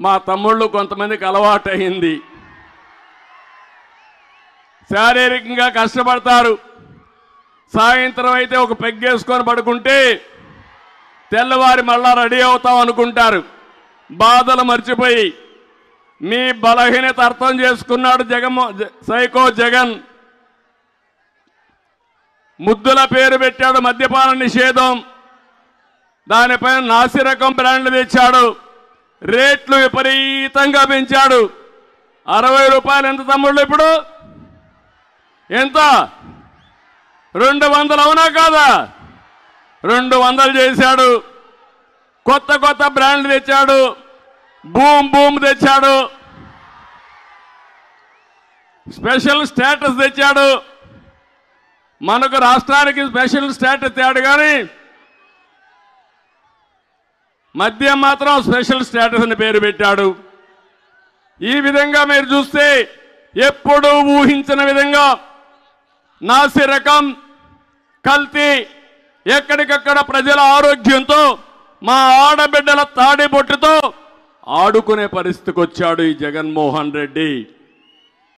మా తమ్ముళ్ళు కొంతమందికి అలవాటైంది. శారీరకంగా కష్టపడతారు. సాయంత్రం అయితే ఒక పెగ్గేసుకొని పడుకుంటే తెల్లవారి మళ్ళా రెడీ అవుతాం అనుకుంటారు. బాధలు మర్చిపోయి మీ బలహీనత అర్థం చేసుకున్నాడు సైకో జగన్. ముద్దుల పేరు పెట్టాడు మద్యపాన నిషేధం. దానిపైన నాసిరకం బ్రాండ్లు తెచ్చాడు. రేట్లు విపరీతంగా పెంచాడు. 60 రూపాయలు ఎంత తమ్ముళ్ళు ఇప్పుడు? ఎంత? 200 అవునా కాదా? 200 చేశాడు. కొత్త కొత్త బ్రాండ్లు తెచ్చాడు. బూమ్ బూమ్ తెచ్చాడు. స్పెషల్ స్టేటస్ తెచ్చాడు. మనకు రాష్ట్రానికి స్పెషల్ స్టేటస్ తేడు కానీ మద్యం మాత్రం స్పెషల్ స్టేటస్ అని పేరు పెట్టాడు. ఈ విధంగా మీరు చూస్తే ఎప్పుడూ ఊహించిన విధంగా నాసి రకం కల్తీ ఎక్కడికక్కడ ప్రజల ఆరోగ్యంతో మా ఆడబిడ్డల తాడిబొట్టుతో ఆడుకునే పరిస్థితికి వచ్చాడు ఈ జగన్మోహన్ రెడ్డి.